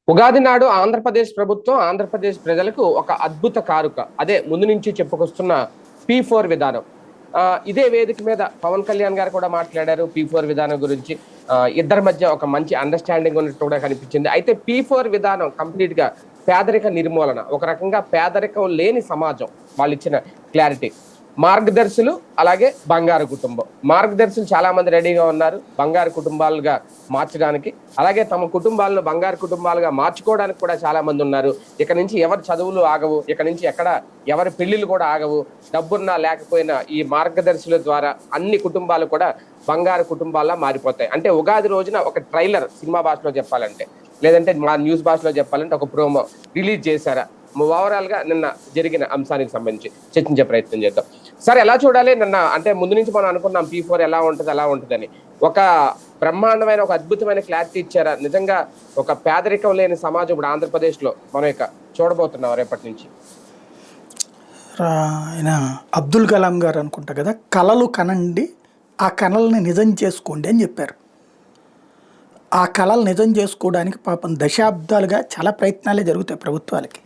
ఉగాది నాడు ఆంధ్రప్రదేశ్ ప్రభుత్వం ఆంధ్రప్రదేశ్ ప్రజలకు ఒక అద్భుత కానుక అదే ముందు నుంచి చెప్పుకొస్తున్న P4 విధానం. ఇదే వేదిక మీద పవన్ కళ్యాణ్ గారు కూడా మాట్లాడారు P4 విధానం గురించి. ఇద్దరి మధ్య ఒక మంచి అండర్‌స్టాండింగ్ ఉన్నట్టు కూడా కనిపించింది. అయితే P4 విధానం కంప్లీట్‌గా పేదరిక నిర్మూలన. ఒక రకంగా పేదరికం లేని సమాజం వాళ్ళిచ్చిన క్లారిటీ. మార్గదర్శులు అలాగే బంగారు కుటుంబం. మార్గదర్శులు చాలా మంది రెడీగా ఉన్నారు బంగారు కుటుంబాలుగా మార్చడానికి. అలాగే తమ కుటుంబాలను బంగారు కుటుంబాలుగా మార్చుకోవడానికి కూడా చాలా మంది ఉన్నారు. ఇక నుంచి ఎవరి చదువులు ఆగవు. ఇక నుంచి ఎక్కడ ఎవరి పెళ్లిళ్ళు కూడా ఆగవు. డబ్బున్నా లేకపోయినా ఈ మార్గదర్శుల ద్వారా అన్ని కుటుంబాలు కూడా బంగారు కుటుంబాల్లా మారిపోతాయి. అంటే ఉగాది రోజున ఒక ట్రైలర్ సినిమా భాషలో చెప్పాలంటే, లేదంటే మా న్యూస్ భాషలో చెప్పాలంటే ఒక ప్రోమో రిలీజ్ చేశారా? ఓవరాల్ గా నిన్న జరిగిన అంశానికి సంబంధించి చర్చించే ప్రయత్నం చేద్దాం. సరే, ఎలా చూడాలి? నిన్న అంటే ముందు నుంచి మనం అనుకున్నాం P4 ఎలా ఉంటుందని. ఒక బ్రహ్మాండమైన ఒక అద్భుతమైన క్లారిటీ ఇచ్చారా? నిజంగా ఒక పేదరికం లేని సమాజం ఇప్పుడు ఆంధ్రప్రదేశ్ లో మనం ఇక చూడబోతున్నాం రేపటి నుంచి. ఆయన అబ్దుల్ కలాం గారు అనుకుంటా కదా, కలలు కనండి, ఆ కళల్ని నిజం చేసుకోండి అని చెప్పారు. ఆ కళలు నిజం చేసుకోవడానికి పాపం దశాబ్దాలుగా చాలా ప్రయత్నాలే జరుగుతాయి ప్రభుత్వాలకి.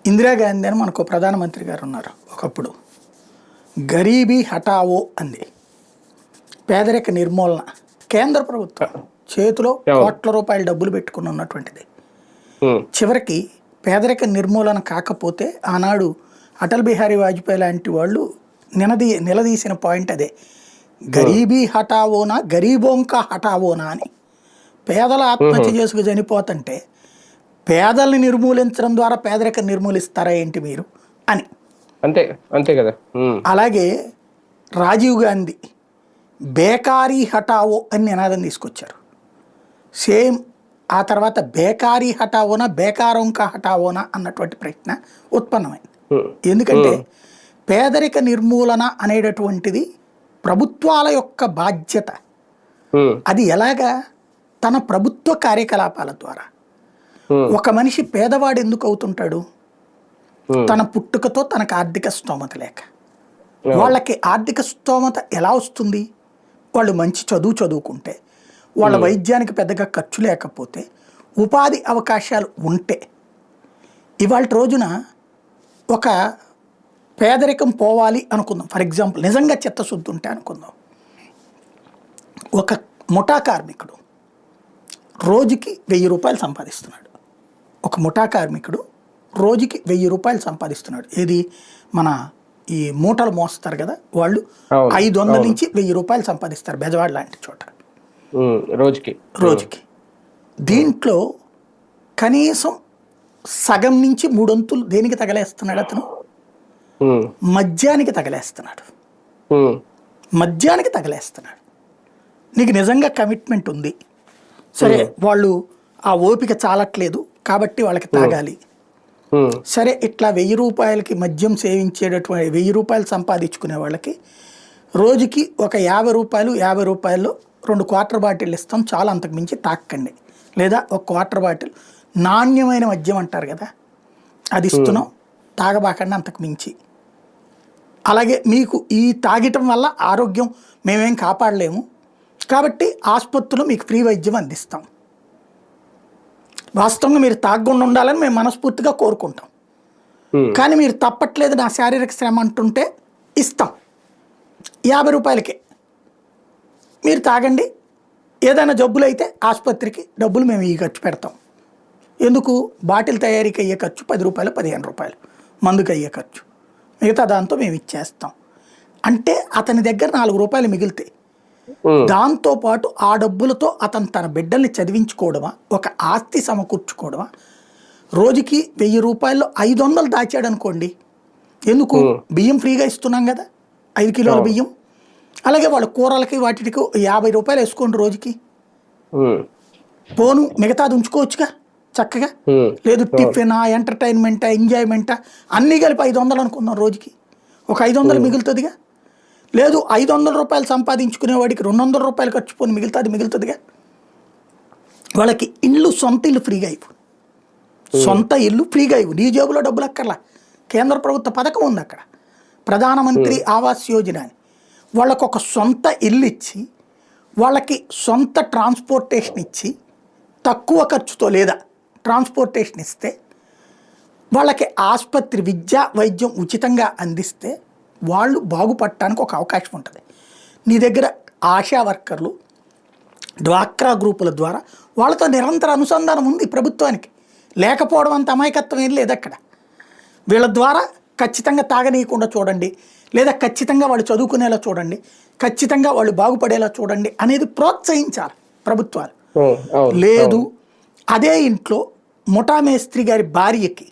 ఇందిరాగాంధీ అని మనకు ప్రధానమంత్రి గారు ఉన్నారు. ఒకప్పుడు గరీబీ హఠావో అంది, పేదరిక నిర్మూలన. కేంద్ర ప్రభుత్వం చేతిలో కోట్ల రూపాయల డబ్బులు పెట్టుకుని ఉన్నటువంటిది. చివరికి పేదరిక నిర్మూలన కాకపోతే ఆనాడు అటల్ బిహారీ వాజ్పేయి లాంటి వాళ్ళు నిలదీసిన పాయింట్ అదే, గరీబీ హఠావోనా గరీబోంకా హఠావోనా అని. పేదల ఆత్మహత్య చేసుకు చనిపోతుంటే పేదల్ని నిర్మూలించడం ద్వారా పేదరికం నిర్మూలిస్తారా ఏంటి మీరు అని. అంతే కదా. అలాగే రాజీవ్ గాంధీ బేకారీ హఠావో అని నినాదం తీసుకొచ్చారు. సేమ్ ఆ తర్వాత బేకారీ హఠావోనా బేకారోంకా హఠావోనా అన్నటువంటి ప్రశ్న ఉత్పన్నమైంది. ఎందుకంటే పేదరిక నిర్మూలన అనేటటువంటిది ప్రభుత్వాల యొక్క బాధ్యత. అది ఎలాగా? తన ప్రభుత్వ కార్యకలాపాల ద్వారా. ఒక మనిషి పేదవాడు ఎందుకు అవుతుంటాడు? తన పుట్టుకతో తనకు ఆర్థిక స్తోమత లేక. వాళ్ళకి ఆర్థిక స్తోమత ఎలా వస్తుంది? వాళ్ళు మంచి చదువుకుంటే, వాళ్ళ వైద్యానికి పెద్దగా ఖర్చు లేకపోతే, ఉపాధి అవకాశాలు ఉంటే. ఇవాళ రోజున ఒక పేదరికం పోవాలి అనుకుందాం, ఫర్ ఎగ్జాంపుల్ నిజంగా చిత్తశుద్ధి ఉంటే అనుకుందాం. ఒక ముఠా కార్మికుడు రోజుకి 1000 రూపాయలు సంపాదిస్తున్నాడు. ఒక ముఠా కార్మికుడు రోజుకి 1000 రూపాయలు సంపాదిస్తున్నాడు. ఏది? మన ఈ మూటలు మోస్తారు కదా వాళ్ళు, 500 నుంచి 1000 రూపాయలు సంపాదిస్తారు బెజవాడ లాంటి చోట రోజుకి. దీంట్లో కనీసం సగం నుంచి 3/4 దేనికి తగలేస్తున్నాడు? అతను మద్యానికి తగలేస్తున్నాడు. నీకు నిజంగా కమిట్మెంట్ ఉంది, సరే వాళ్ళు ఆ ఓపిక చాలట్లేదు కాబట్టి వాళ్ళకి తాగాలి, సరే ఇట్లా 1000 రూపాయలకి మద్యం సేవించేటటువంటి 1000 రూపాయలు సంపాదించుకునే వాళ్ళకి రోజుకి ఒక 50 రూపాయల్లో 2 క్వార్టర్ బాటిల్ ఇస్తాం చాలా, అంతకు మించి తాకండి. లేదా ఒక క్వార్టర్ బాటిల్ నాణ్యమైన మద్యం అంటారు కదా, అది ఇస్తున్నాం, తాగబాకండి అంతకు మించి. అలాగే మీకు ఈ తాగటం వల్ల ఆరోగ్యం మేమేం కాపాడలేము కాబట్టి ఆసుపత్రిలో మీకు ఫ్రీ వైద్యం అందిస్తాం. వాస్తవంగా మీరు తాగకుండా ఉండాలని మేము మనస్ఫూర్తిగా కోరుకుంటాం, కానీ మీరు తప్పట్లేదు నా శారీరక శ్రమ అంటుంటే ఇస్తాం 50 రూపాయలకే, మీరు తాగండి, ఏదైనా జబ్బులు అయితే ఆసుపత్రికి డబ్బులు మేము ఈ ఖర్చు పెడతాం. ఎందుకు? బాటిల్ తయారీకి అయ్యే ఖర్చు 10 రూపాయలు 15 రూపాయలు, మందుకు అయ్యే ఖర్చు మిగతా దాంతో మేము ఇచ్చేస్తాం. అంటే అతని దగ్గర 4 రూపాయలు మిగిలితే దాంతో పాటు ఆ డబ్బులతో అతను తన బిడ్డల్ని చదివించుకోవడమా, ఒక ఆస్తి సమకూర్చుకోవడమా. రోజుకి 1000 రూపాయల్లో 500 దాచాడు అనుకోండి. ఎందుకు? బియ్యం ఫ్రీగా ఇస్తున్నాం కదా, 5 కిలోల బియ్యం. అలాగే వాళ్ళ కూరలకి వాటికి 50 రూపాయలు వేసుకోండి రోజుకి. పోను మిగతాది ఉంచుకోవచ్చుగా చక్కగా. లేదు టిఫినా, ఎంటర్టైన్మెంటా, ఎంజాయ్మెంటా అన్నీ కలిపి 500 అనుకుందాం రోజుకి, ఒక 500 మిగులుతుందిగా. లేదు 500 రూపాయలు సంపాదించుకునే వాడికి 200 రూపాయలు ఖర్చు పోని మిగులుతుందిగా. వాళ్ళకి సొంత ఇల్లు ఫ్రీగా ఇవ్వు, సొంత ఇల్లు ఫ్రీగా ఇవ్వు, నీ జేబులో డబ్బులు అక్కర్లా. కేంద్ర ప్రభుత్వ పథకం ఉంది అక్కడ, ప్రధానమంత్రి ఆవాస్ యోజన అని. వాళ్ళకు ఒక సొంత ఇల్లు ఇచ్చి, వాళ్ళకి సొంత ట్రాన్స్పోర్టేషన్ ఇచ్చి, తక్కువ ఖర్చుతో లేదా ట్రాన్స్పోర్టేషన్ ఇస్తే, వాళ్ళకి ఆసుపత్రి విద్య వైద్యం ఉచితంగా అందిస్తే వాళ్ళు బాగుపడటానికి ఒక అవకాశం ఉంటుంది. నీ దగ్గర ఆశా వర్కర్లు, డ్వాక్రా గ్రూపుల ద్వారా వాళ్ళతో నిరంతర అనుసంధానం ఉంది ప్రభుత్వానికి. లేకపోవడం అంత అమాయకత్వం ఏం లేదు అక్కడ. వీళ్ళ ద్వారా ఖచ్చితంగా తాగనీయకుండా చూడండి, లేదా ఖచ్చితంగా వాళ్ళు చదువుకునేలా చూడండి, ఖచ్చితంగా వాళ్ళు బాగుపడేలా చూడండి అనేది ప్రోత్సహించాలి ప్రభుత్వాలు. లేదు, అదే ఇంట్లో ముఠా మేస్త్రి గారి భార్యకి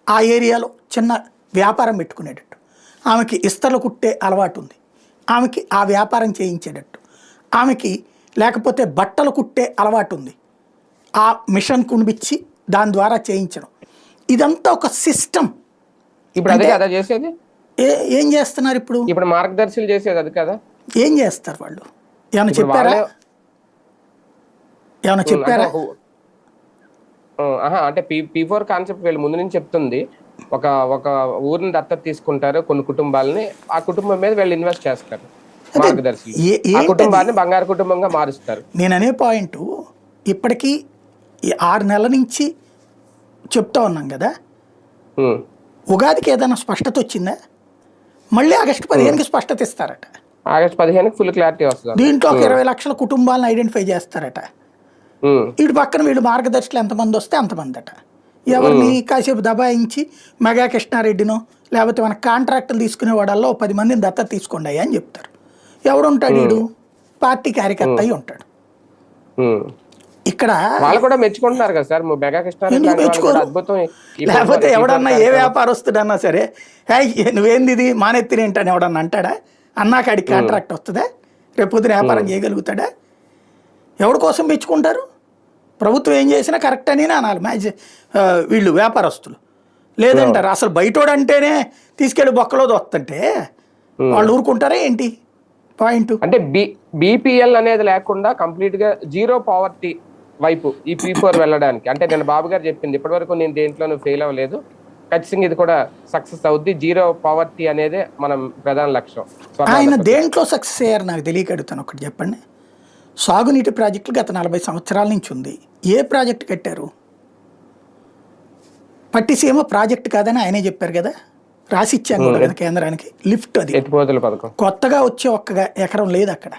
ఆ ఏరియాలో చిన్న వ్యాపారం పెట్టుకునేటట్టు, ఆమెకి ఇస్తర్లు కుట్టే అలవాటు ఉంది, ఆమెకి ఆ వ్యాపారం చేయించేటట్టు, ఆమెకి లేకపోతే బట్టలు కుట్టే అలవాటు ఉంది, ఆ మిషన్ కునిపించి దాని ద్వారా చేయించడం, ఇదంతా ఒక సిస్టమ్. ఇప్పుడు అదే కదా చేసేది. ఏం చేస్తున్నారు ఇప్పుడు? ఇప్పుడు మార్గదర్శులు చేసేది అది కదా. ఏం చేస్తారు వాళ్ళు? ఏమైనా చెప్పారా? ఏమైనా చెప్పారా? అంటే P4 కాన్సెప్ట్ వీళ్ళు ముందు నుంచి చెప్తుంది. ఒక ఊరిని దత్తత తీసుకుంటారు కొన్ని కుటుంబాలని, ఆ కుటుంబం మీద వీళ్ళు ఇన్వెస్ట్ చేస్తారు. మార్గదర్శి ఆ కుటుంబాన్ని బంగారు కుటుంబంగా మారుస్తారు. నేను అనే పాయింట్ ఇప్పటికీ 6 నెలల నుంచి చెప్తా ఉన్నాం కదా. ఉగాదికి ఏదైనా స్పష్టత వచ్చిందా? మళ్ళీ ఆగస్టు 15కి స్పష్టత ఇస్తారట. ఆగస్టు 15కి ఫుల్ క్లారిటీ వస్తుంది. దీంట్లో ఒక 20 లక్షల కుటుంబాలను ఐడెంటిఫై చేస్తారట. ఇటు పక్కన వీళ్ళు మార్గదర్శులు ఎంతమంది వస్తే అంతమంది అట. ఎవరిని కాసేపు దబాయించి మెగా కృష్ణారెడ్డినో లేకపోతే మన కాంట్రాక్టులు తీసుకునే వాడల్లో 10 మందిని దత్తత తీసుకోండి అని చెప్తారు. ఎవడుంటాడు? వీడు పార్టీ కార్యకర్త అయి ఉంటాడు. ఇక్కడ వాళ్ళు కూడా మెచ్చుకుంటున్నారు కదా సార్, మెగా కృష్ణారెడ్డి మెచ్చుకోరు. లేకపోతే ఎవడన్నా ఏ వ్యాపారస్తుడన్నా సరే, నువ్వేంది ఇది మానెత్తిని ఏంటని ఎవడన్నా అంటాడా? అన్నాకాడికి కాంట్రాక్ట్ వస్తుందా? రేపొద్దున వ్యాపారం చేయగలుగుతాడా? ఎవరి కోసం మెచ్చుకుంటారు? ప్రభుత్వం ఏం చేసినా కరెక్ట్ అని అనాలి వీళ్ళు వ్యాపారస్తులు. లేదంటారు అసలు బయటోడంటేనే తీసుకెళ్ళి బొక్కలో దొస్తుంటే వాళ్ళు ఊరుకుంటారా ఏంటి? పాయింట్ అంటే బీపీఎల్ అనేది లేకుండా కంప్లీట్ గా జీరో పావర్టీ వైపు ఈ P4 వెళ్ళడానికి. అంటే నేను బాబు గారు చెప్పింది, ఇప్పటివరకు నేను దేంట్లోనూ ఫెయిల్ అవ్వలేదు, ఖచ్చితంగా ఇది కూడా సక్సెస్ అవుద్ది. జీరో పావర్టీ అనేది మనం ప్రధాన లక్ష్యం. ఆయన దేంట్లో సక్సెస్ అయ్యారు నాకు తెలియక అడుగుతాను. ఒకటి చెప్పండి. సాగునీటి ప్రాజెక్టులు గత 40 సంవత్సరాల నుంచి ఉంది. ఏ ప్రాజెక్టు కట్టారు? పట్టిసీమ ప్రాజెక్ట్ కాదని ఆయనే చెప్పారు కదా, రాసిచ్చాను కూడా కదా కేంద్రానికి. లిఫ్ట్ అది కొత్తగా వచ్చే 1 ఎకరం లేదు అక్కడ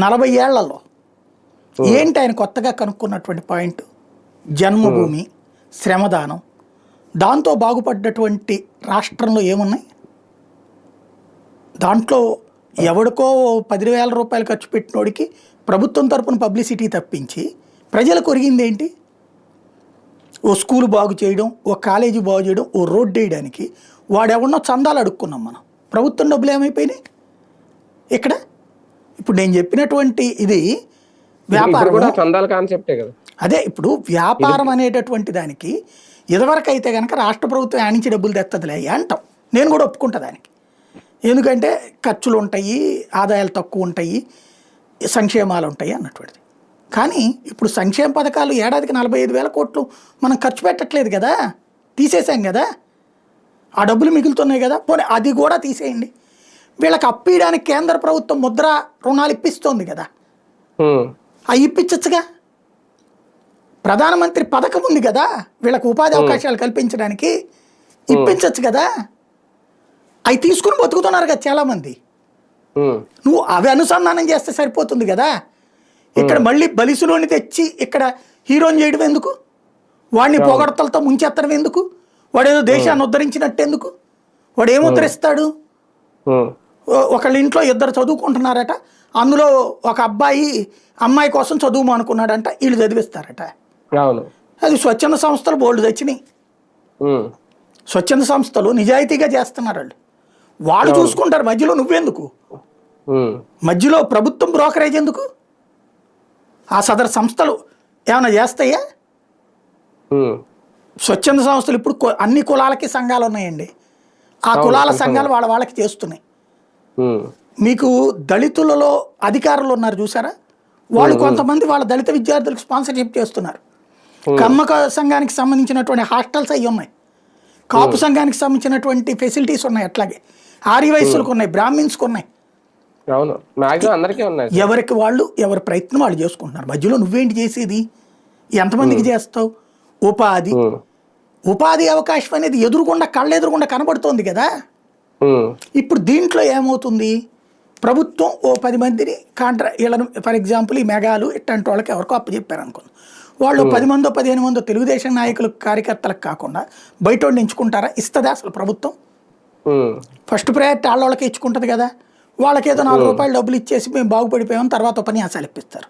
40 ఏళ్లలో. ఏంటి ఆయన కొత్తగా కనుక్కున్నటువంటి పాయింట్? జన్మభూమి, శ్రమదానం. దాంతో బాగుపడ్డటువంటి రాష్ట్రంలో ఏమున్నాయి? దాంట్లో ఎవడికో 10,000 రూపాయలు ఖర్చు పెట్టినోడికి ప్రభుత్వం తరపున పబ్లిసిటీ తప్పించి ప్రజలకు ఒరిగింది ఏంటి? ఓ స్కూల్ బాగు చేయడం, ఓ కాలేజీ బాగు చేయడం, ఓ రోడ్డు వేయడానికి వాడెవడనో చందాలు అడుక్కున్నాం మనం. ప్రభుత్వం డబ్బులు ఏమైపోయినాయి ఇక్కడ? ఇప్పుడు నేను చెప్పినటువంటి ఇది వ్యాపారం కూడా చందాల కాన్సెప్టే కదా. అదే ఇప్పుడు వ్యాపారం అనేటటువంటి దానికి ఇదివరకు అయితే కనుక రాష్ట్ర ప్రభుత్వం ఆనించి డబ్బులు తెత్తదిలే అంటాం. నేను కూడా ఒప్పుకుంటా దానికి. ఎందుకంటే ఖర్చులు ఉంటాయి, ఆదాయాలు తక్కువ ఉంటాయి, సంక్షేమాలు ఉంటాయి అన్నటువంటిది. కానీ ఇప్పుడు సంక్షేమ పథకాలు ఏడాదికి 45,000 కోట్లు మనం ఖర్చు పెట్టట్లేదు కదా, తీసేసాం కదా. ఆ డబ్బులు మిగులుతున్నాయి కదా, పోనీ అది కూడా తీసేయండి. వీళ్ళకి అప్పియడానికి కేంద్ర ప్రభుత్వం ముద్రా రుణాలు ఇప్పిస్తోంది కదా, అవి ఇప్పించచ్చుగా. ప్రధానమంత్రి పథకం ఉంది కదా వీళ్ళకి ఉపాధి అవకాశాలు కల్పించడానికి, ఇప్పించచ్చు కదా. అవి తీసుకుని బతుకుతున్నారు కదా చాలామంది. నువ్వు అవి అనుసంధానం చేస్తే సరిపోతుంది కదా. ఇక్కడ మళ్ళీ బలిసులోని తెచ్చి ఇక్కడ హీరోని చేయడం ఎందుకు? వాడిని పొగడతలతో ముంచెత్తడం ఎందుకు? వాడేదో దేశాన్ని ఉద్ధరించినట్టు ఎందుకు? వాడు ఏం ఉద్ధరిస్తాడు? ఒకళ్ళ ఇంట్లో 2 చదువుకుంటున్నారట, అందులో ఒక అమ్మాయి కోసం చదువు అనుకున్నాడంట, వీళ్ళు చదివిస్తారట. అది స్వచ్ఛంద సంస్థలు బోల్డ్ తెచ్చినాయి. స్వచ్ఛంద సంస్థలు నిజాయితీగా చేస్తున్నారు. వాళ్ళు చూసుకుంటారు, మధ్యలో నువ్వెందుకు? మధ్యలో ప్రభుత్వం బ్రోకరేజ్ ఎందుకు? ఆ సదరు సంస్థలు ఏమైనా చేస్తాయా? స్వచ్ఛంద సంస్థలు ఇప్పుడు అన్ని కులాలకి సంఘాలు ఉన్నాయండి. ఆ కులాల సంఘాలు వాళ్ళకి చేస్తున్నాయి. మీకు దళితులలో అధికారులు ఉన్నారు చూసారా, వాళ్ళు కొంతమంది వాళ్ళ దళిత విద్యార్థులకు స్పాన్సర్షిప్ చేస్తున్నారు. కమ్మక సంఘానికి సంబంధించినటువంటి హాస్టల్స్ అవి ఉన్నాయి, కాపు సంఘానికి సంబంధించినటువంటి ఫెసిలిటీస్ ఉన్నాయి, అట్లాగే ఆర్యవైశ్యులకు ఉన్నాయి, బ్రాహ్మిన్స్కి ఉన్నాయి. ఎవరికి వాళ్ళు ఎవరి ప్రయత్నం వాళ్ళు చేసుకుంటున్నారు. మధ్యలో నువ్వేంటి చేసేది? ఎంతమందికి చేస్తావు? ఉపాధి ఉపాధి అవకాశం అనేది ఎదురుగుండా కళ్ళెదురుగుండా కనబడుతోంది కదా. ఇప్పుడు దీంట్లో ఏమవుతుంది, ప్రభుత్వం ఓ 10 మందిని వీళ్ళను ఫర్ ఎగ్జాంపుల్ ఈ మెగాలు ఇట్లాంటి వాళ్ళకి ఎవరికో అప్పచెప్పారు అనుకుంది. వాళ్ళు 10 మందో 15 మందో తెలుగుదేశం నాయకులు కార్యకర్తలకు కాకుండా బయట వాళ్ళు ఎంచుకుంటారా? ఇస్తుందా అసలు ప్రభుత్వం? ఫస్ట్ ప్రయారిటీ వాళ్ళకి ఇచ్చుకుంటుంది కదా. వాళ్ళకి ఏదో 4 రూపాయలు డబ్బులు ఇచ్చేసి మేము బాగుపడిపోయామని తర్వాత ఉపన్యాసాలు ఇప్పిస్తారు.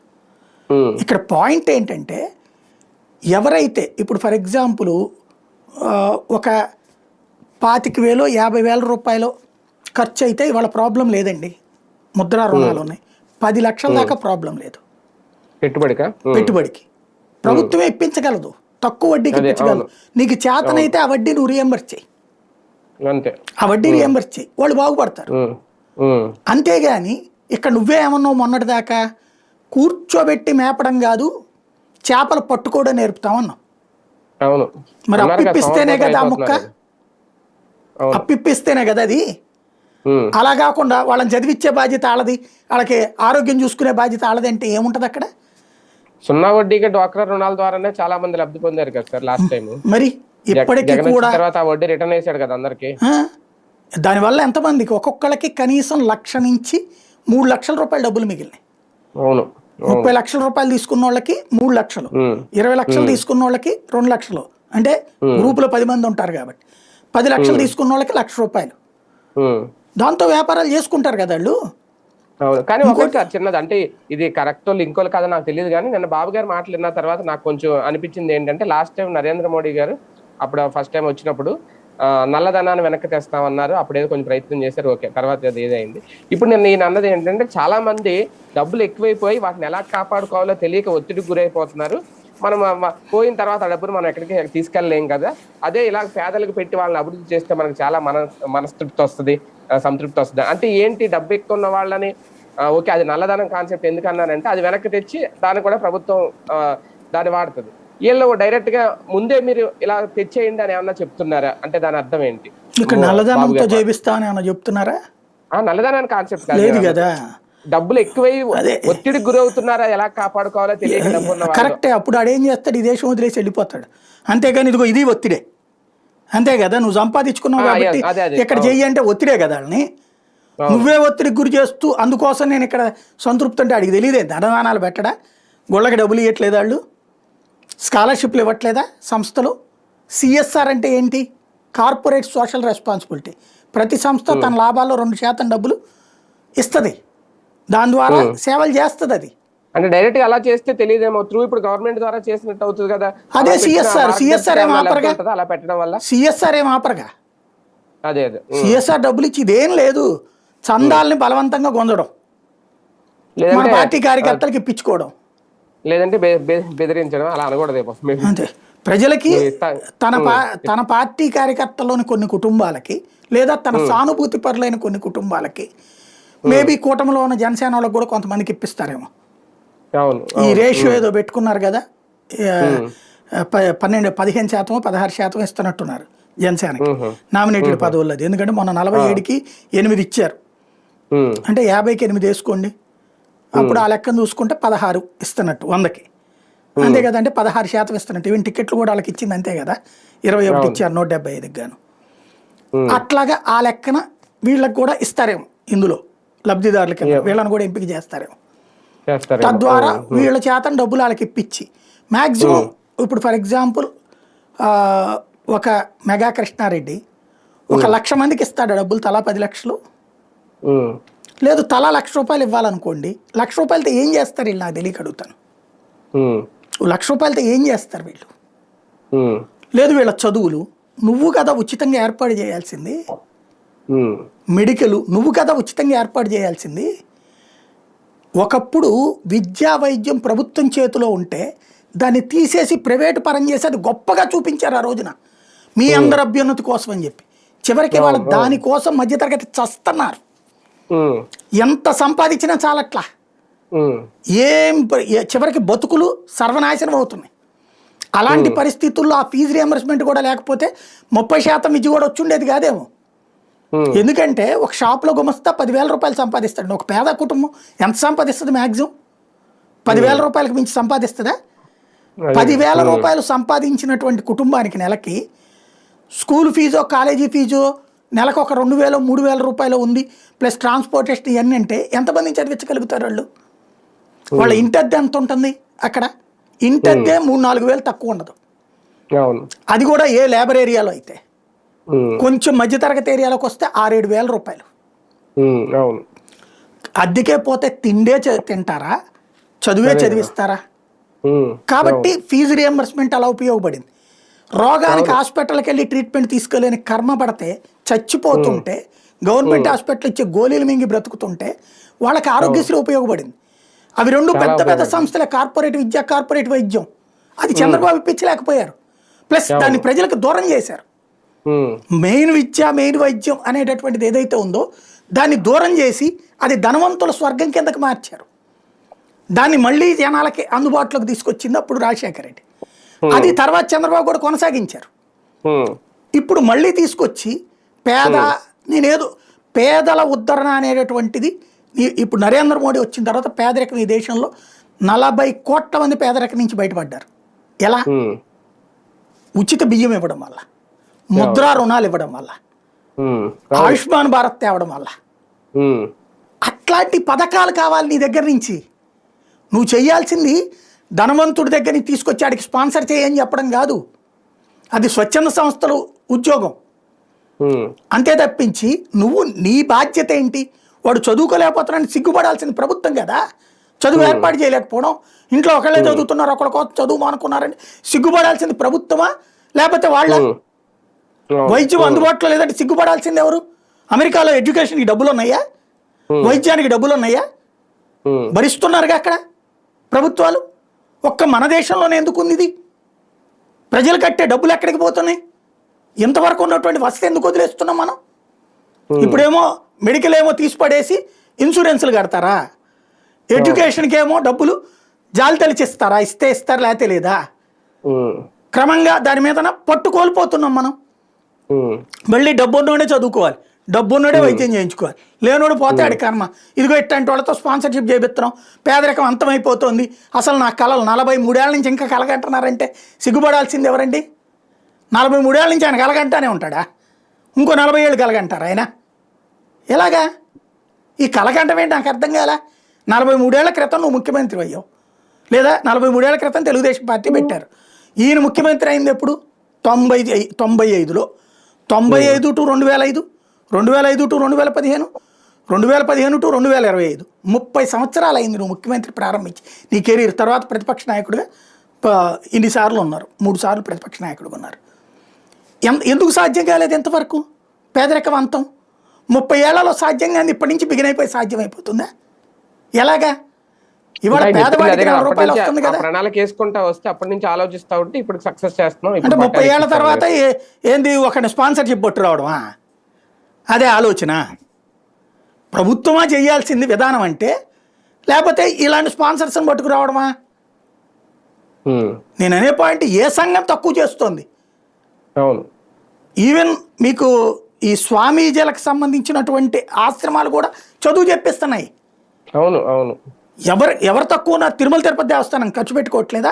ఇక్కడ పాయింట్ ఏంటంటే, ఎవరైతే ఇప్పుడు ఫర్ ఎగ్జాంపుల్ ఒక 25,000 50,000 రూపాయలు ఖర్చు అయితే ఇవాళ ప్రాబ్లం లేదండి, ముద్రా రుణాలు ఉన్నాయి. 10 లక్షల దాకా ప్రాబ్లం లేదు. పెట్టుబడికి ప్రభుత్వమే ఇప్పించగలదు, తక్కువ వడ్డీకి ఇప్పించగలదు. నీకు చేతనైతే ఆ వడ్డీ నువ్వు రియంబర్స్ చేయి, ఆ వడ్డీ రియంబర్స్ చేయి, వాళ్ళు బాగుపడతారు. అంతేగాని ఇక్కడ నువ్వే ఏమన్నావు మొన్నటిదాకా, కూర్చోబెట్టి మేపడం కాదు చేపలు పట్టుకోవడం నేర్పుతామన్నావు. మరి అప్పిస్తేనే కదా ఆ ముక్క, అప్పిస్తేనే కదా అది. అలా కాకుండా వాళ్ళని చదివిచ్చే బాధ్యత వాళ్ళది, వాళ్ళకి ఆరోగ్యం చూసుకునే బాధ్యత వాళ్ళది అంటే ఏముంటది అక్కడ? సున్నా వడ్డీకి డ్వాక్రా రుణాల ద్వారానే చాలా మంది లబ్ధి పొందారు కదా సార్ లాస్ట్ టైం. మరి ఇప్పటికీ కూడా తర్వాత వడ్డీ రిటర్న్ వేసాడు కదా అందరికి. దానివల్ల ఎంతమందికి ఒక్కొక్కళ్ళకి కనీసం 1,00,000 నుంచి 3 లక్షల రూపాయలు డబ్బులు మిగిలినాయి. 30 లక్షల రూపాయలు తీసుకున్న వాళ్ళకి 3 లక్షలు, 20 లక్షలు తీసుకున్న వాళ్ళకి 2 లక్షలు. అంటే గ్రూపులో 10 మంది ఉంటారు కాబట్టి 10 లక్షలు తీసుకున్న వాళ్ళకి 1,00,000 రూపాయలు. దాంతో వ్యాపారాలు చేసుకుంటారు కదా వాళ్ళు. కానీ ఒకసారి చిన్నది, అంటే ఇది కరెక్టో లింకోలు కాదో నాకు తెలియదు, కానీ నిన్న బాబు గారు మాటలు విన్న తర్వాత నాకు కొంచెం అనిపించింది ఏంటంటే, లాస్ట్ టైం నరేంద్ర మోడీ గారు అప్పుడు ఫస్ట్ టైం వచ్చినప్పుడు నల్లధనాన్ని వెనక్కి తెస్తామన్నారు. అప్పుడు ఏదో కొంచెం ప్రయత్నం చేశారు, ఓకే, తర్వాత అది ఏదైంది. ఇప్పుడు నేను అన్నది ఏంటంటే, చాలా మంది డబ్బులు ఎక్కువైపోయి వాటిని ఎలా కాపాడుకోవాలో తెలియక ఒత్తిడికి గురైపోతున్నారు. మనం పోయిన తర్వాత ఆ డబ్బును మనం ఎక్కడికి తీసుకెళ్ళలేం కదా. అదే ఇలా పేదలకు పెట్టి వాళ్ళని అభివృద్ధి చేస్తే మనకు చాలా మనస్తృప్తి వస్తుంది, సంతృప్తి వస్తుంది. అంటే ఏంటి, డబ్బు ఎక్కువ ఉన్న వాళ్ళని ఓకే, అది నల్లధనం కాన్సెప్ట్ ఎందుకు అన్నానంటే, అది వెనక్కి తెచ్చి దాన్ని కూడా ప్రభుత్వం దాన్ని వాడుతుంది. వీళ్ళు డైరెక్ట్ గా ముందే మీరు ఇలా తెచ్చేయండి అని ఏమన్నా చెప్తున్నారా? అంటే దాని అర్థం ఏంటి? ఇక్కడ నల్లధనంతో చేపిస్తామని ఏమన్నా చెప్తున్నారా? నల్లధనాన్ని కాన్సెప్ట్ లేదు కదా. డబ్బులు ఎక్కువై ఒత్తిడికి గురవుతున్నారా, ఎలా కాపాడుకోవాలో తెలియక డబ్బు కరెక్టే. అప్పుడు ఆడేం చేస్తాడు, ఈ దేశం వదిలేసి వెళ్ళిపోతాడు. అంతేగాని ఇదిగో ఇది ఒత్తిడే, అంతే కదా. నువ్వు సంపాదించుకున్నావు కాబట్టి ఇక్కడ చెయ్యి అంటే ఒత్తిడే కదా వాళ్ళని. నువ్వే ఒత్తిడికి గురి చేస్తూ అందుకోసం నేను ఇక్కడ సంతృప్తి అంటే అడిగి తెలియదే. ధనదానాలు పెట్టడా, గుళ్ళకి డబ్బులు ఇవ్వట్లేదు వాళ్ళు, స్కాలర్షిప్లు ఇవ్వట్లేదా సంస్థలు. సిఎస్ఆర్ అంటే ఏంటి? Corporate social responsibility. ప్రతి సంస్థ తన లాభాల్లో 2% డబ్బులు ఇస్తుంది, దాని ద్వారా సేవలు చేస్తుంది. అది అంటే డైరెక్ట్ గా అలా చేస్తే తెలియదేమో, త్రూ ఇప్పుడు గవర్నమెంట్ ద్వారా చేసినట్టు అవుతుంది కదా. అదే సిఎస్ఆర్. సిఎస్ఆర్ ఏం ఆపరగా, అలా పెట్టడం వల్ల సిఎస్ఆర్ ఏం ఆపరగా. అదే సిఎస్ఆర్ డబ్బులు ఇచ్చి ఇదేం లేదు, చందాలని బలవంతంగా పొందడం, మన పార్టీ కార్యకర్తలకు ఇప్పించుకోవడం, లేదంటే బెదిరించడం, అలా అనకూడదేమో. అంతే. ప్రజలకి తన పార్టీ కార్యకర్తల్లోని కొన్ని కుటుంబాలకి, లేదా తన సానుభూతి పరులైన కొన్ని కుటుంబాలకి, మేబీ కూటమిలో ఉన్న జనసేన వాళ్ళకి కూడా కొంతమందికి ఇప్పిస్తారేమో. ఈ రేషియో ఏదో పెట్టుకున్నారు కదా, 15% 16% ఇస్తున్నట్టున్నారు జనసేనకి నామినేటెడ్ పదవులది. ఎందుకంటే మొన్న 47కి 8 ఇచ్చారు, అంటే 50కి 8 వేసుకోండి. అప్పుడు ఆ లెక్కను చూసుకుంటే 16 ఇస్తున్నట్టు 100కి, అంతే కదా. అంటే 16% ఇస్తున్నట్టు. ఈవెన్ టికెట్లు కూడా వాళ్ళకి ఇచ్చింది అంతే కదా, 21 ఇచ్చారు 175కి గాను. అట్లాగా ఆ లెక్కన వీళ్ళకి కూడా ఇస్తారేమో, ఇందులో లబ్ధిదారులకి వీళ్ళని కూడా ఎంపిక చేస్తారేమో. తద్వారా వీళ్ళ చేత డబ్బులు వాళ్ళకి ఇప్పించి మ్యాక్సిమం ఇప్పుడు ఫర్ ఎగ్జాంపుల్ ఒక మెగా కృష్ణారెడ్డి 1,00,000 మందికి ఇస్తాడు డబ్బులు, తలా 10 లక్షలు. లేదు తలా 1,00,000 రూపాయలు ఇవ్వాలనుకోండి, 1,00,000 రూపాయలతో ఏం చేస్తారు వీళ్ళు, నాకు తెలియక అడుగుతాను. 1,00,000 రూపాయలతో ఏం చేస్తారు వీళ్ళు? లేదు వీళ్ళ చదువులు నువ్వు కదా ఉచితంగా ఏర్పాటు చేయాల్సింది, మెడికల్ నువ్వు కదా ఉచితంగా ఏర్పాటు చేయాల్సింది. ఒకప్పుడు విద్యా వైద్యం ప్రభుత్వం చేతిలో ఉంటే దాన్ని తీసేసి ప్రైవేటు పరం చేసి అది గొప్పగా చూపించారు ఆ రోజున, మీ అందరి అభ్యున్నతి కోసం అని చెప్పి. చివరికి వాళ్ళు దానికోసం మధ్యతరగతి చస్తున్నారు. ఎంత సంపాదించినా చాలట్లా, చివరికి బతుకులు సర్వనాశనం అవుతున్నాయి. అలాంటి పరిస్థితుల్లో ఆ ఫీజు రియంబర్స్మెంట్ కూడా లేకపోతే 30% విద్య కూడా వచ్చి ఉండేది కాదేమో. ఎందుకంటే ఒక షాప్లో గుమస్తా 10,000 రూపాయలు సంపాదిస్తాడు. ఒక పేద కుటుంబం ఎంత సంపాదిస్తుంది? మ్యాక్సిమం 10,000 రూపాయలకు మించి సంపాదిస్తుందా? అదే. 10,000 రూపాయలు సంపాదించినటువంటి కుటుంబానికి నెలకి స్కూల్ ఫీజో కాలేజీ ఫీజో నెలకు ఒక 2,000 3,000 రూపాయలు ఉంది, ప్లస్ ట్రాన్స్పోర్టేషన్ ఇవన్నీ అంటే ఎంతమందిని చదివించగలుగుతారు వాళ్ళు? వాళ్ళ ఇంటద్దె ఎంత ఉంటుంది అక్కడ? ఇంటద్దె 3-4 వేలు తక్కువ ఉండదు. అవును. అది కూడా ఏ లేబర్ ఏరియాలో అయితే. కొంచెం మధ్యతరగతి ఏరియాలోకి వస్తే 6-7 వేల రూపాయలు. అవును. అద్దెకే పోతే తిండే తింటారా, చదువే చదివిస్తారా? కాబట్టి ఫీజు రియంబర్స్మెంట్ అలా ఉపయోగపడింది. రోగానికి హాస్పిటల్కి వెళ్ళి ట్రీట్మెంట్ తీసుకోలేని కర్మ పడితే చచ్చిపోతుంటే గవర్నమెంట్ హాస్పిటల్ ఇచ్చే గోళీలు మింగి బ్రతుకుతుంటే వాళ్ళకి ఆరోగ్యశ్రీ ఉపయోగపడింది. అవి రెండు పెద్ద పెద్ద సంస్థలే, కార్పొరేట్ విద్య కార్పొరేట్ వైద్యం. అది చంద్రబాబు ఇప్పించలేకపోయారు, ప్లస్ దాన్ని ప్రజలకు దూరం చేశారు. మెయిన్ విద్య మెయిన్ వైద్యం అనేటటువంటిది ఏదైతే ఉందో దాన్ని దూరం చేసి అది ధనవంతుల స్వర్గం కిందకి మార్చారు. దాన్ని మళ్ళీ జనాలకి అందుబాటులోకి తీసుకొచ్చింది అప్పుడు రాజశేఖర రెడ్డి. అది తర్వాత చంద్రబాబు కూడా కొనసాగించారు. ఇప్పుడు మళ్ళీ తీసుకొచ్చి నేనేదో పేదల ఉద్ధరణ అనేటటువంటిది ఇప్పుడు నరేంద్ర మోడీ వచ్చిన తర్వాత పేదరికం ఈ దేశంలో 40 కోట్ల మంది పేదరికం నుంచి బయటపడ్డారు. ఎలా? ఉచిత బియ్యం ఇవ్వడం వల్ల, ముద్రా రుణాలు ఇవ్వడం వల్ల, ఆయుష్మాన్ భారత్ తేవడం వల్ల. అట్లాంటి పథకాలు కావాలి నీ దగ్గర నుంచి. నువ్వు చేయాల్సింది ధనవంతుడి దగ్గర నుంచి తీసుకొచ్చి ఆడికి స్పాన్సర్ చేయని చెప్పడం కాదు. అది స్వచ్ఛంద సంస్థలు ఉద్యోగం అంతే తప్పించి నువ్వు నీ బాధ్యత ఏంటి? వాడు చదువుకోలేకపోతున్నాడని సిగ్గుపడాల్సింది ప్రభుత్వం కదా. చదువు ఏర్పాటు చేయలేకపోవడం, ఇంట్లో ఒకళ్ళే చదువుతున్నారు ఒకళ్ళ కోసం చదువు మానుకున్నారని సిగ్గుపడాల్సింది ప్రభుత్వమా లేకపోతే వాళ్ళ? వైద్యం అందుబాటులో లేదంటే సిగ్గుపడాల్సింది ఎవరు? అమెరికాలో ఎడ్యుకేషన్కి డబ్బులు ఉన్నాయా? వైద్యానికి డబ్బులు ఉన్నాయా? భరిస్తున్నారుగా అక్కడ ప్రభుత్వాలు. ఒక్క మన దేశంలోనే ఎందుకు ఉంది ఇది? ప్రజలు కట్టే డబ్బులు ఎక్కడికి పోతున్నాయి? ఇంతవరకు ఉన్నటువంటి వసతి ఎందుకు వదిలేస్తున్నాం మనం? ఇప్పుడేమో మెడికల్ ఏమో తీసిపడేసి ఇన్సూరెన్స్లు కడతారా? ఎడ్యుకేషన్కి ఏమో డబ్బులు జాలి తెలిచిస్తారా? ఇస్తే ఇస్తారు లేకపోతే లేదా? క్రమంగా దాని మీద పట్టు కోల్పోతున్నాం మనం. మళ్ళీ డబ్బు ఉన్నోడే చదువుకోవాలి, డబ్బు ఉన్నోడే వైద్యం చేయించుకోవాలి, లేనోడు పోతే ఆడి కర్మ. ఇదిగో ఇట్లాంటి వాళ్ళతో స్పాన్సర్షిప్ చేపిస్తున్నాం, పేదరికం అంతమైపోతుంది. అసలు నా కళలు 43 ఏళ్ళ నుంచి ఇంకా కలగంటున్నారంటే సిగ్గుపడాల్సింది ఎవరండి? 43 ఏళ్ళ నుంచి ఆయన కలగంటానే ఉంటాడా? ఇంకో 40 ఏళ్ళు కలగంటారు ఆయన? ఎలాగా? ఈ కలగంటం ఏంటి నాకు అర్థం కాలే. 43 ఏళ్ల క్రితం నువ్వు ముఖ్యమంత్రి అయ్యావు, లేదా 43 ఏళ్ల క్రితం తెలుగుదేశం పార్టీ పెట్టారు. ఈయన ముఖ్యమంత్రి అయింది ఎప్పుడు? 95లో. 95 to 2005, 2005 to 2015, 2015 to 2025, 30 సంవత్సరాలు అయింది నువ్వు ముఖ్యమంత్రి ప్రారంభించి. నీ కెరీర్ తర్వాత ప్రతిపక్ష నాయకుడిగా ఇన్నిసార్లు ఉన్నారు, 3 సార్లు ప్రతిపక్ష నాయకుడిగా ఉన్నారు. ఎందుకు సాధ్యం కాలేదు ఎంతవరకు పేదరికం అంతం? 30 ఏళ్లలో సాధ్యం కానీ ఇప్పటి నుంచి బిగినైపోయి సాధ్యమైపోతుందా? ఎలాగా? ఇవాళ పేదవాడికి 4 రూపాయలు వస్తుంది కదా, ప్రణాళిక వేసుకుంటా వస్తే అప్పటి నుంచి ఆలోచిస్తా ఉంటే ఇప్పుడు సక్సెస్ చేస్తున్నాం. అంటే 30 ఏళ్ల తర్వాత ఏంది ఒక స్పాన్సర్షిప్ పట్టు రావడమా? అదే ఆలోచన ప్రభుత్వమా చేయాల్సింది విధానం అంటే, లేకపోతే ఇలాంటి స్పాన్సర్స్ని పట్టుకు రావడమా? నేను అనే పాయింట్, ఏ సంఘం తక్కువ చేస్తోంది? అవును. ఈవెన్ మీకు ఈ స్వామీజీలకు సంబంధించినటువంటి ఆశ్రమాలు కూడా చదువు చెప్పిస్తున్నాయి. అవును అవును. ఎవరు తక్కువ? తిరుమల తిరుపతి దేవస్థానం ఖర్చు పెట్టుకోవట్లేదా?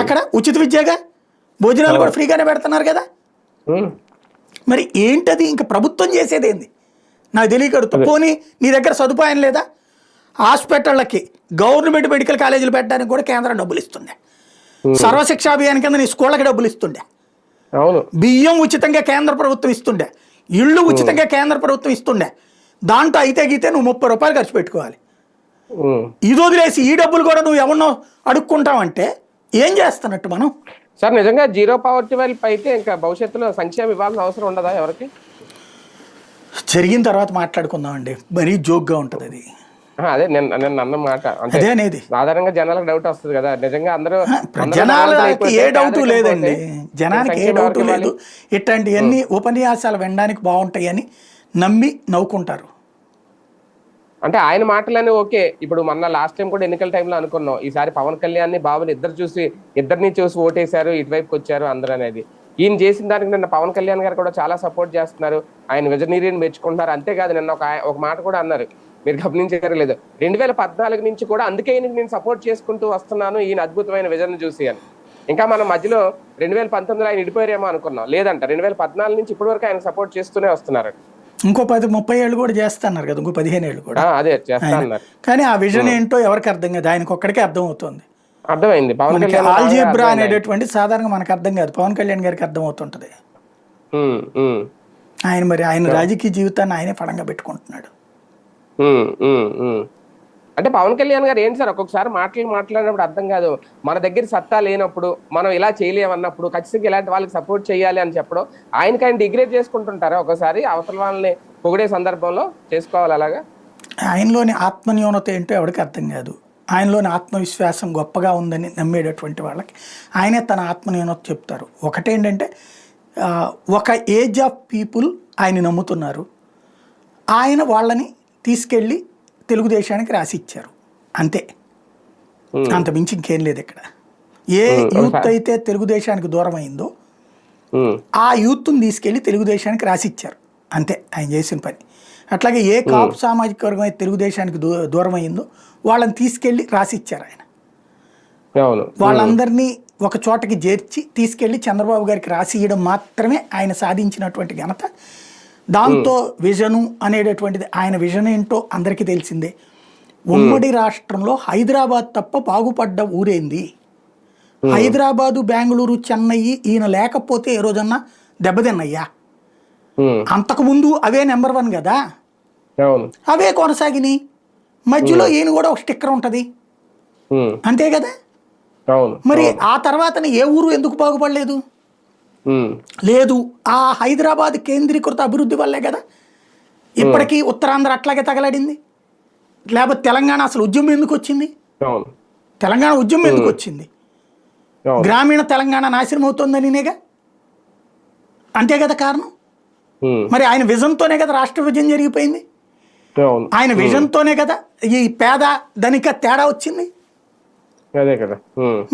అక్కడ ఉచిత విద్యగా, భోజనాలు కూడా ఫ్రీగానే పెడుతున్నారు కదా. మరి ఏంటది? ఇంకా ప్రభుత్వం చేసేది ఏంది నాకు తెలియకడుతూ. పోనీ నీ దగ్గర సదుపాయం లేదా? హాస్పిటళ్ళకి గవర్నమెంట్ మెడికల్ కాలేజీలు పెట్టడానికి కూడా కేంద్రం డబ్బులు ఇస్తుండే, సర్వశిక్షా అభియాన్ కింద నీ స్కూళ్ళకి డబ్బులు ఇస్తుండే, బియ్యం ఉచితంగా కేంద్ర ప్రభుత్వం ఇస్తుండే, ఇళ్ళు ఉచితంగా కేంద్ర ప్రభుత్వం ఇస్తుండే. దాంట్లో అయితే గీతే నువ్వు 30 రూపాయలు ఖర్చు పెట్టుకోవాలి. ఇది వదిలేసి ఈ డబ్బులు కూడా నువ్వు ఎవరినో అడుక్కుంటావంటే ఏం చేస్తున్నట్టు మనం? సార్ నిజంగా జీరో పావర్టీ వైపు అయితే ఇంకా భవిష్యత్తులో సంక్షేమం ఇవ్వాల్సిన అవసరం ఉండదా ఎవరికి? జరిగిన తర్వాత మాట్లాడుకుందామండి, మరీ జోక్గా ఉంటుంది అది. అదే నేను అన్న మాట అదే అనేది. సాధారణంగా జనాలకు డౌట్ వస్తుంది కదా, నిజంగా అందరూ జనాలకి ఏ డౌట్ లేదండి, జనానికి ఏ డౌట్ లేదు. ఇట్లాంటివన్నీ ఉపన్యాసాలు వినడానికి బాగుంటాయని నమ్మి నవ్వుకుంటారు. అంటే ఆయన మాటలని ఓకే. ఇప్పుడు మొన్న లాస్ట్ టైం కూడా ఎన్నికల టైంలో అనుకున్నాం, ఈసారి పవన్ కళ్యాణ్ ని బాబుని ఇద్దరిని చూసి ఓటేశారు, ఇటువైపుకి వచ్చారు అందరూ అనేది. ఈయన చేసిన దానికి నిన్న పవన్ కళ్యాణ్ గారు కూడా చాలా సపోర్ట్ చేస్తున్నారు, ఆయన విజనరీని మెచ్చుకుంటున్నారు. అంతేకాదు నిన్న ఒక మాట కూడా అన్నారు, మీరు గమనించారో లేదు, 2014 నుంచి కూడా అందుకే ఈయనకి నేను సపోర్ట్ చేసుకుంటూ వస్తున్నాను ఈయన అద్భుతమైన విజన్ చూసి అని. ఇంకా మనం మధ్యలో 2019లో ఆయన విడిపోయారేమో అనుకున్నాం, లేదంట 2014 నుంచి ఇప్పటి వరకు ఆయన సపోర్ట్ చేస్తూనే వస్తున్నారు. ఇంకో 10-30 ఏళ్ళు కూడా చేస్తున్నారు కదా, ఇంకో 15 ఏళ్ళు కూడా అదే చేస్తా అన్నారు. కానీ ఆ విజన్ ఏంటో ఎవరికి అర్థం కాదు, ఆయనకు ఒక్కడికే అర్థం అవుతుంది. అర్థమైంది. పవన్ కళ్యాణ్ ఆల్జీబ్రా అనేటటువంటి సాధారణంగా మనకు అర్థం కాదు, పవన్ కళ్యాణ్ గారికి అర్థం అవుతుంటది. ఆయన మరి ఆయన రాజకీయ జీవితాన్ని ఆయనే పడంగా పెట్టుకుంటున్నాడు. అంటే పవన్ కళ్యాణ్ గారు ఏంటి సార్, ఒక్కొక్కసారి మాట్లాడినప్పుడు అర్థం కాదు, మన దగ్గర సత్తా లేనప్పుడు, మనం ఇలా చేయలేమన్నప్పుడు ఖచ్చితంగా ఇలాంటి వాళ్ళకి సపోర్ట్ చేయాలి అని చెప్పడం, ఆయన డిగ్రేడ్ చేసుకుంటుంటారా ఒకసారి అవతల వాళ్ళని పొగిడే సందర్భంలో చేసుకోవాలి అలాగా? ఆయనలోని ఆత్మన్యూనత ఏంటో ఎవరికి అర్థం కాదు. ఆయనలోని ఆత్మవిశ్వాసం గొప్పగా ఉందని నమ్మేటటువంటి వాళ్ళకి ఆయనే తన ఆత్మన్యూనత చెప్తారు. ఒకటేంటంటే ఒక ఏజ్ ఆఫ్ పీపుల్ ఆయన నమ్ముతున్నారు, ఆయన వాళ్ళని తీసుకెళ్ళి తెలుగుదేశానికి రాసిచ్చారు అంతే, అంత మించి ఇంకేం లేదు ఇక్కడ. ఏ యూత్ అయితే తెలుగుదేశానికి దూరం అయిందో ఆ యూత్ని తీసుకెళ్ళి తెలుగుదేశానికి రాసిచ్చారు అంతే ఆయన చేసిన పని. అట్లాగే ఏ కాపు సామాజిక వర్గం అయితే తెలుగుదేశానికి దూరం అయిందో వాళ్ళని తీసుకెళ్ళి రాసిచ్చారు ఆయన. వాళ్ళందరినీ ఒక చోటకి చేర్చి తీసుకెళ్లి చంద్రబాబు గారికి రాసియడం మాత్రమే ఆయన సాధించినటువంటి ఘనత. దాంతో విజను అనేటటువంటిది, ఆయన విజన్ ఏంటో అందరికీ తెలిసిందే. ఉమ్మడి రాష్ట్రంలో హైదరాబాద్ తప్ప బాగుపడ్డ ఊరేంది? హైదరాబాదు, బెంగళూరు, చెన్నై ఈయన లేకపోతే ఏ రోజన్నా దెబ్బతిన్నయ్యా? అంతకుముందు అవే నెంబర్ 1 కదా, అవే కొనసాగినాయి. మధ్యలో ఈయన కూడా ఒక స్టిక్కర్ ఉంటుంది అంతే కదా. మరి ఆ తర్వాత ఏ ఊరు ఎందుకు బాగుపడలేదు? లేదు, ఆ హైదరాబాద్ కేంద్రీకృత అభివృద్ధి వల్లే కదా ఇప్పటికీ ఉత్తరాంధ్ర అట్లాగే తగలడింది. లేకపోతే తెలంగాణ అసలు ఉద్యమం ఎందుకు వచ్చింది? తెలంగాణ ఉద్యమం ఎందుకు వచ్చింది? గ్రామీణ తెలంగాణ నాశనం అవుతుందనినేగా, అంతే కదా కారణం. మరి ఆయన విజన్తోనే కదా రాష్ట్ర విభజన జరిగిపోయింది, ఆయన విజన్తోనే కదా ఈ పేద ధనిక తేడా వచ్చింది.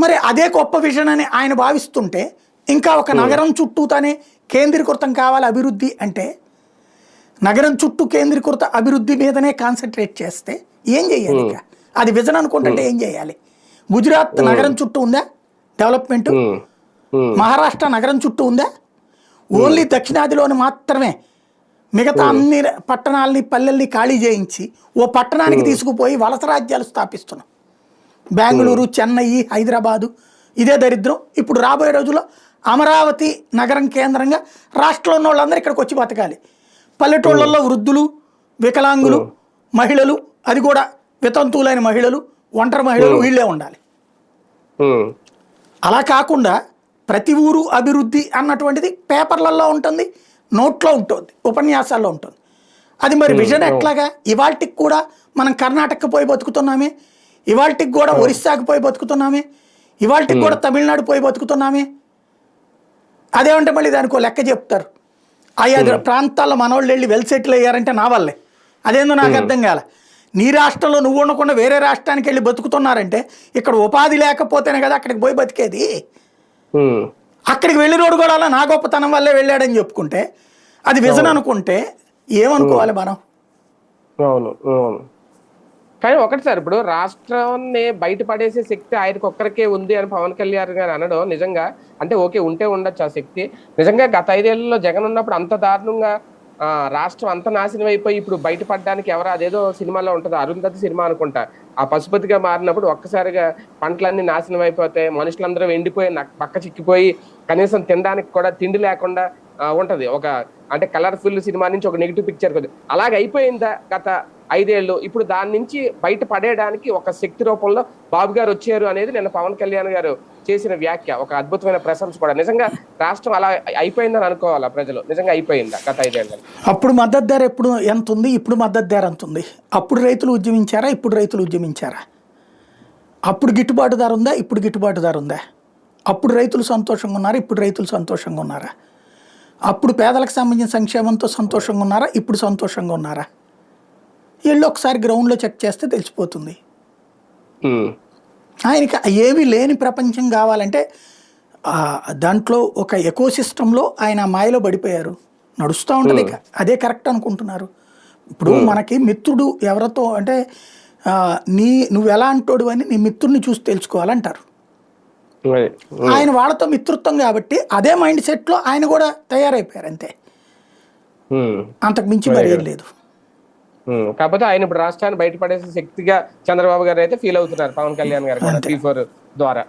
మరి అదే గొప్ప విజన్ అని ఆయన భావిస్తుంటే ఇంకా ఒక నగరం చుట్టూతానే కేంద్రీకృతం కావాలి అభివృద్ధి అంటే, నగరం చుట్టూ కేంద్రీకృత అభివృద్ధి మీదనే కాన్సన్ట్రేట్ చేస్తే ఏం చేయాలి? ఇక అది విజన్ అనుకుంటుంటే ఏం చేయాలి? గుజరాత్ నగరం చుట్టూ ఉందా డెవలప్మెంట్? మహారాష్ట్ర నగరం చుట్టూ ఉందా? ఓన్లీ దక్షిణాదిలోని మాత్రమే మిగతా అన్ని పట్టణాలని పల్లెల్ని ఖాళీ చేయించి ఓ పట్టణానికి తీసుకుపోయి వలస రాజ్యాలు స్థాపిస్తున్నాం. బెంగళూరు, చెన్నై, హైదరాబాదు ఇదే దరిద్రం. ఇప్పుడు రాబోయే రోజుల్లో అమరావతి నగరం కేంద్రంగా రాష్ట్రంలో ఉన్న వాళ్ళందరూ ఇక్కడికి వచ్చి బతకాలి. పల్లెటూళ్ళల్లో వృద్ధులు, వికలాంగులు, మహిళలు, అది కూడా వితంతువులైన మహిళలు, ఒంటరి మహిళలు వీళ్ళే ఉండాలి. అలా కాకుండా ప్రతి ఊరు అభివృద్ధి అన్నటువంటిది పేపర్లలో ఉంటుంది, నోట్లో ఉంటుంది, ఉపన్యాసాల్లో ఉంటుంది. అది మరి విజన్ ఎట్లాగా? ఇవాళకి కూడా మనం కర్ణాటకకు పోయి బతుకుతున్నామే, ఇవాళకి కూడా ఒరిస్సాకు పోయి బతుకుతున్నామే, ఇవాళకి కూడా తమిళనాడు పోయి బతుకుతున్నామే. అదేమంటే మళ్ళీ దానికి లెక్క చెప్తారు, ఆయా ప్రాంతాల్లో మనోళ్ళు వెళ్ళి వెల్ సెటిల్ అయ్యారంటే నా వల్లే. అదేందో నాకు అర్థం కాల. నీ రాష్ట్రంలో నువ్వు ఉండకుండా వేరే రాష్ట్రానికి వెళ్ళి బతుకుతున్నారంటే ఇక్కడ ఉపాధి లేకపోతేనే కదా అక్కడికి పోయి బతికేది. అక్కడికి వెళ్ళినోడు కూడా అలా నా గొప్పతనం వల్లే వెళ్ళాడని చెప్పుకుంటే అది విజన్ అనుకుంటే ఏమనుకోవాలి మనం? కానీ ఒకటి సార్, ఇప్పుడు రాష్ట్రాన్ని బయటపడేసే శక్తి ఆయనకు ఒక్కరికే ఉంది అని పవన్ కళ్యాణ్ గారు అనడం నిజంగా అంటే ఓకే, ఉంటే ఉండొచ్చు ఆ శక్తి. నిజంగా గత 5 ఏళ్లలో జగన్ ఉన్నప్పుడు అంత దారుణంగా రాష్ట్రం అంత నాశనం అయిపోయి ఇప్పుడు బయటపడడానికి ఎవరు, అదేదో సినిమాలో ఉంటుంది అరుంధతి సినిమా అనుకుంటా, ఆ పశుపతిగా మారినప్పుడు ఒక్కసారిగా పంటలన్నీ నాశనం అయిపోతాయి, మనుషులందరూ ఎండిపోయి పక్క చిక్కిపోయి కనీసం తినడానికి కూడా తిండి లేకుండా ఉంటది. ఒక అంటే కలర్ఫుల్ సినిమా నుంచి ఒక నెగిటివ్ పిక్చర్ కొద్ది అలాగే అయిపోయిందా గత 5 ఏళ్ళు. ఇప్పుడు దాని నుంచి బయట పడేయడానికి ఒక శక్తి రూపంలో బాబు గారు వచ్చారు అనేది నిన్న పవన్ కళ్యాణ్ గారు చేసిన వ్యాఖ్య, ఒక అద్భుతమైన ప్రశంస కూడా. నిజంగా రాష్ట్రం అలా అయిపోయిందని అనుకోవాలా ప్రజలు? నిజంగా అయిపోయిందా గత 5 ఏళ్ళు? అప్పుడు మద్దతు ధర ఎప్పుడు ఎంత ఉంది, ఇప్పుడు మద్దతు ధర ఎంత ఉంది? అప్పుడు రైతులు ఉద్యమించారా, ఇప్పుడు రైతులు ఉద్యమించారా? అప్పుడు గిట్టుబాటు ధర ఉందా, ఇప్పుడు గిట్టుబాటు ధర ఉందా? అప్పుడు రైతులు సంతోషంగా ఉన్నారా, ఇప్పుడు రైతులు సంతోషంగా ఉన్నారా? అప్పుడు పేదలకు సంబంధించిన సంక్షేమంతో సంతోషంగా ఉన్నారా, ఇప్పుడు సంతోషంగా ఉన్నారా? వీళ్ళు ఒకసారి గ్రౌండ్లో చెక్ చేస్తే తెలిసిపోతుంది. ఆయనకి ఏమీ లేని ప్రపంచం కావాలంటే దాంట్లో ఒక ఎకోసిస్టంలో ఆయన మాయలో పడిపోయారు, నడుస్తూ ఉంటుంది. అదే కరెక్ట్ అనుకుంటున్నారు. ఇప్పుడు మనకి మిత్రుడు ఎవరితో అంటే నువ్వు ఎలా అంటోడు అని నీ మిత్రుడిని చూసి తెలుసుకోవాలంటారు. ఆయన వాళ్ళతో మిత్రుత్వం కాబట్టి అదే మైండ్ సెట్లో ఆయన కూడా తయారైపోయారు అంతే, అంతకు మించి మరి ఏం లేదు. కాకపోతే ఆయన ఇప్పుడు రాష్ట్రాన్ని బయటపడేసే శక్తిగా చంద్రబాబు గారు అయితే ఫీల్ అవుతున్నారు, పవన్ కళ్యాణ్ గారు కూడా P4 ద్వారా.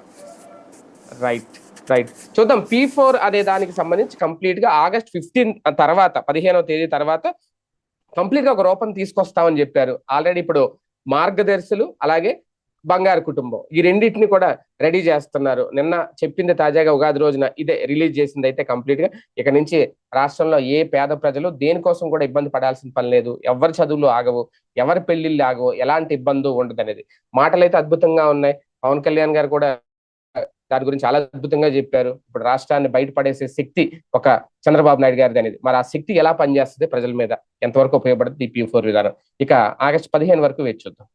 రైట్ రైట్ చూద్దాం. P4 అనే దానికి సంబంధించి కంప్లీట్ గా August 15 తర్వాత 15వ తేదీ తర్వాత కంప్లీట్ గా ఒక రూపం తీసుకొస్తామని చెప్పారు. ఆల్రెడీ ఇప్పుడు మార్గదర్శులు అలాగే బంగారు కుటుంబం ఈ రెండింటిని కూడా రెడీ చేస్తున్నారు. నిన్న చెప్పింది తాజాగా ఉగాది రోజున ఇదే రిలీజ్ చేసింది అయితే కంప్లీట్ గా ఇక నుంచి రాష్ట్రంలో ఏ పేద ప్రజలు దేనికోసం కూడా ఇబ్బంది పడాల్సిన పని లేదు, ఎవరి చదువులు ఆగవు, ఎవరి పెళ్లిళ్ళు ఆగవు, ఎలాంటి ఇబ్బంది ఉండదు అనేది. మాటలు అయితే అద్భుతంగా ఉన్నాయి. పవన్ కళ్యాణ్ గారు కూడా దాని గురించి చాలా అద్భుతంగా చెప్పారు. ఇప్పుడు రాష్ట్రాన్ని బయటపడేసే శక్తి ఒక చంద్రబాబు నాయుడు గారిది అనేది. మరి ఆ శక్తి ఎలా పనిచేస్తుంది, ప్రజల మీద ఎంతవరకు ఉపయోగపడుతుంది ఈ P4 విధానం, ఇక August 15 వరకు వేచి చూద్దాం.